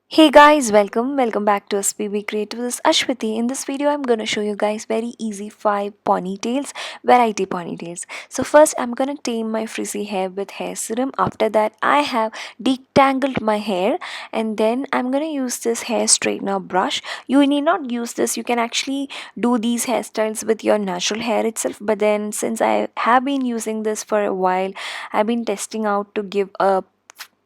Hey guys, welcome back to SPB Creative. This is Ashwati. In this video, I'm gonna show you guys very easy 5 ponytails, variety ponytails. So first, I'm gonna tame my frizzy hair with hair serum. After that, I have detangled my hair, and then I'm gonna use this hair straightener brush. You need not use this. You can actually do these hairstyles with your natural hair itself. But then, since I have been using this for a while, I've been testing out to give a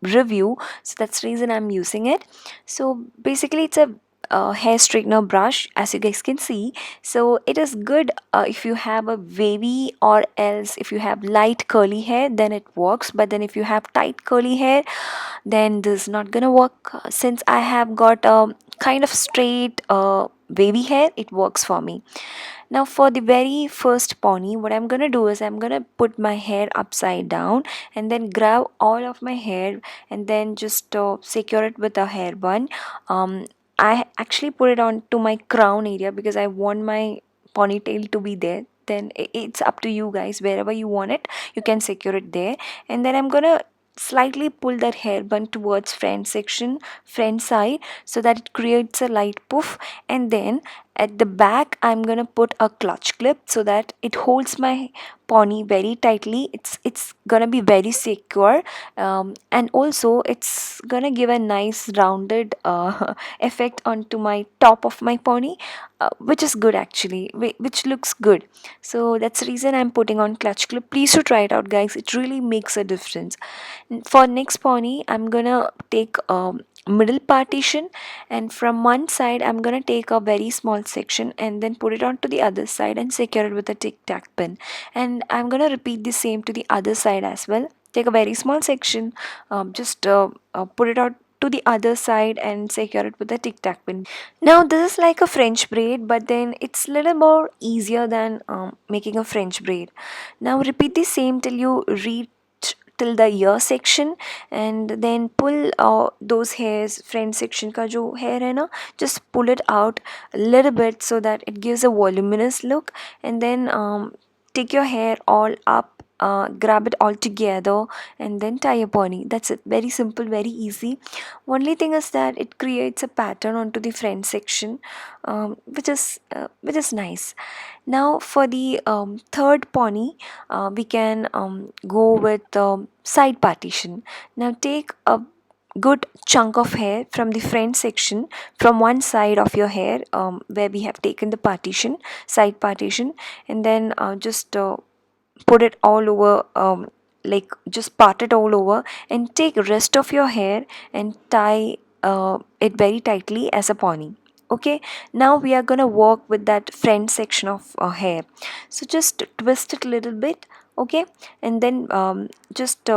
review, so that's the reason I'm using it. So basically it's a hair straightener brush, as you guys can see. So it is good if you have a wavy, or else if you have light curly hair, then it works. But then if you have tight curly hair, then this is not gonna work. Since I have got a kind of straight wavy hair, it works for me. Now for the very first pony, what I'm gonna do is I'm gonna put my hair upside down and then grab all of my hair and then just secure it with a hair bun. I actually put it on to my crown area because I want my ponytail to be there. Then it's up to you guys, wherever you want it, you can secure it there. And then I'm gonna slightly pull that hair bun towards front side, so that it creates a light poof. And then at the back, I'm gonna put a clutch clip so that it holds my pony very tightly. It's gonna be very secure, and also it's gonna give a nice rounded effect onto my top of my pony, which is good actually, which looks good. So that's the reason I'm putting on clutch clip. Please to try it out, guys. It really makes a difference. For next pony, I'm gonna take middle partition, and from one side I'm gonna take a very small section and then put it onto the other side and secure it with a tic tac pin. And I'm gonna repeat the same to the other side as well. Take a very small section, just put it out to the other side and secure it with a tic tac pin. Now this is like a French braid, but then it's a little more easier than making a French braid. Now repeat the same till you reach till the ear section, and then pull those hairs, front section का जो hair है ना, just pull it out a little bit so that it gives a voluminous look. And then take your hair all up, grab it all together, and then tie a pony. That's it. Very simple, very easy. Only thing is that it creates a pattern onto the front section, which is nice. Now for the third pony, we can go with side partition. Now take a good chunk of hair from the front section, from one side of your hair, where we have taken the partition, side partition, and then just put it all over, like just part it all over, and take rest of your hair and tie it very tightly as a pony. Okay, now we are gonna work with that front section of hair. So just twist it a little bit. Okay, and then just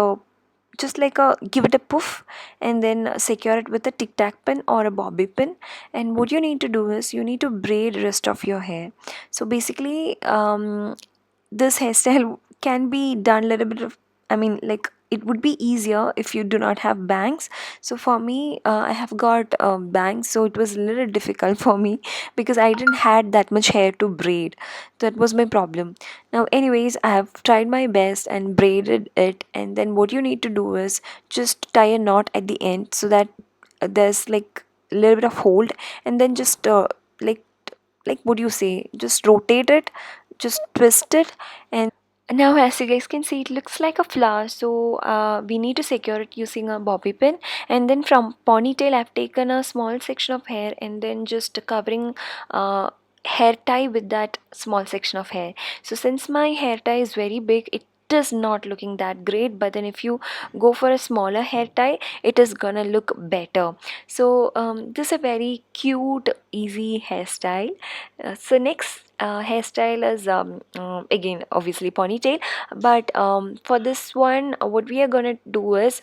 like a give it a poof, and then secure it with a tic tac pin or a bobby pin. And what you need to do is you need to braid rest of your hair. So basically, this hairstyle can be done a little bit of, I mean, like, it would be easier if you do not have bangs. So for me, I have got bangs, so it was a little difficult for me because I didn't had that much hair to braid. That was my problem. Now anyways, I have tried my best and braided it. And then what you need to do is just tie a knot at the end so that there's like a little bit of hold. And then just like what do you say, just rotate it, just twist it. And now as you guys can see, it looks like a flower. So we need to secure it using a bobby pin. And then from ponytail, I've taken a small section of hair and then just covering hair tie with that small section of hair. So since my hair tie is very big, it is not looking that great. But then if you go for a smaller hair tie, it is gonna look better. So this is a very cute, easy hairstyle. So next hairstyle is again obviously ponytail. But for this one, what we are gonna do is,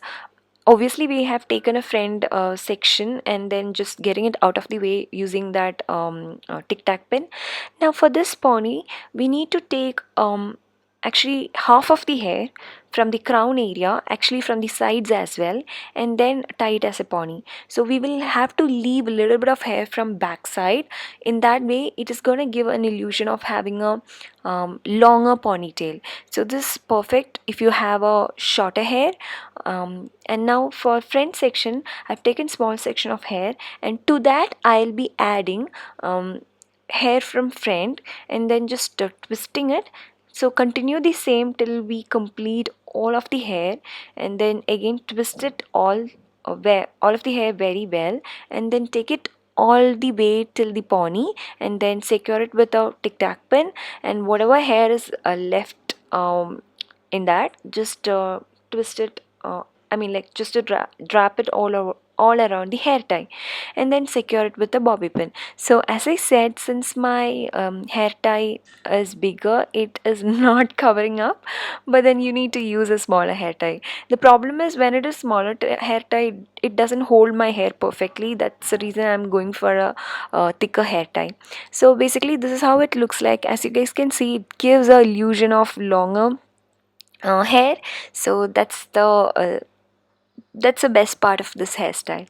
obviously we have taken a front section and then just getting it out of the way using that tic tac pin. Now for this pony, we need to take actually half of the hair from the crown area, actually from the sides as well, and then tie it as a pony. So we will have to leave a little bit of hair from back side. In that way, it is going to give an illusion of having a longer ponytail. So this is perfect if you have a shorter hair. And now for front section, I've taken small section of hair, and to that I'll be adding hair from front, and then just twisting it. So continue the same till we complete all of the hair, and then again twist it all of the hair very well, and then take it all the way till the pony, and then secure it with a tic tac pin, and whatever hair is left in that, just twist it. I mean, like, just to drop it all around the hair tie, and then secure it with a bobby pin. So as I said, since my hair tie is bigger, it is not covering up, but then you need to use a smaller hair tie. The problem is when it is smaller hair tie, it doesn't hold my hair perfectly. That's the reason I'm going for a thicker hair tie. So basically this is how it looks like. As you guys can see, it gives a illusion of longer hair. So that's the best part of this hairstyle.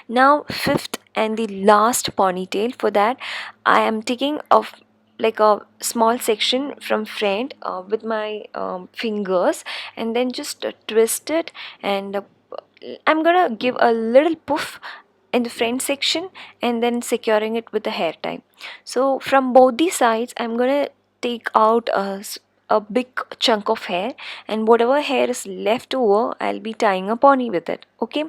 Now fifth and the last ponytail. For that, I am taking off like a small section from front with my fingers, and then just twist it, and I'm gonna give a little puff in the front section, and then securing it with a hair tie. So from both the sides, I'm gonna take out a big chunk of hair, and whatever hair is left over, I'll be tying a pony with it. Okay,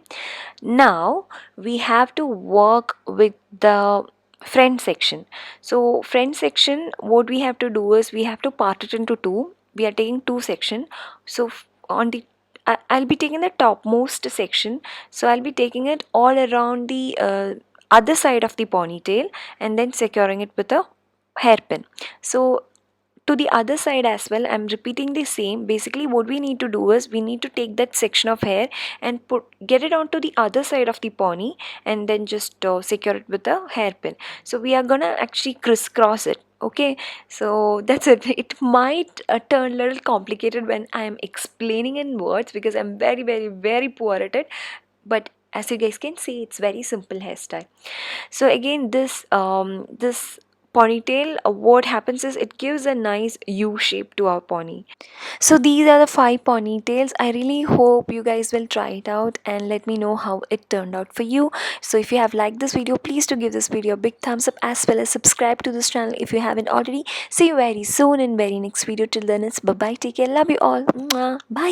now we have to work with the front section. So front section, what we have to do is we have to part it into two. We are taking two section. So on the I'll be taking the topmost section, so I'll be taking it all around the other side of the ponytail, and then securing it with a hairpin. So to the other side as well, I'm repeating the same. Basically what we need to do is we need to take that section of hair and get it onto the other side of the pony, and then just secure it with a hairpin. So we are gonna actually crisscross it. Okay, so that's it. It might turn a little complicated when I am explaining in words, because I'm very very very poor at it, but as you guys can see, it's very simple hairstyle. So again, this ponytail, what happens is it gives a nice U shape to our pony. So these are the 5 ponytails. I really hope you guys will try it out and let me know how it turned out for you. So if you have liked this video, please do give this video a big thumbs up, as well as subscribe to this channel if you haven't already. See you very soon in very next video. Till then, it's bye bye, take care, love you all. Mwah. Bye.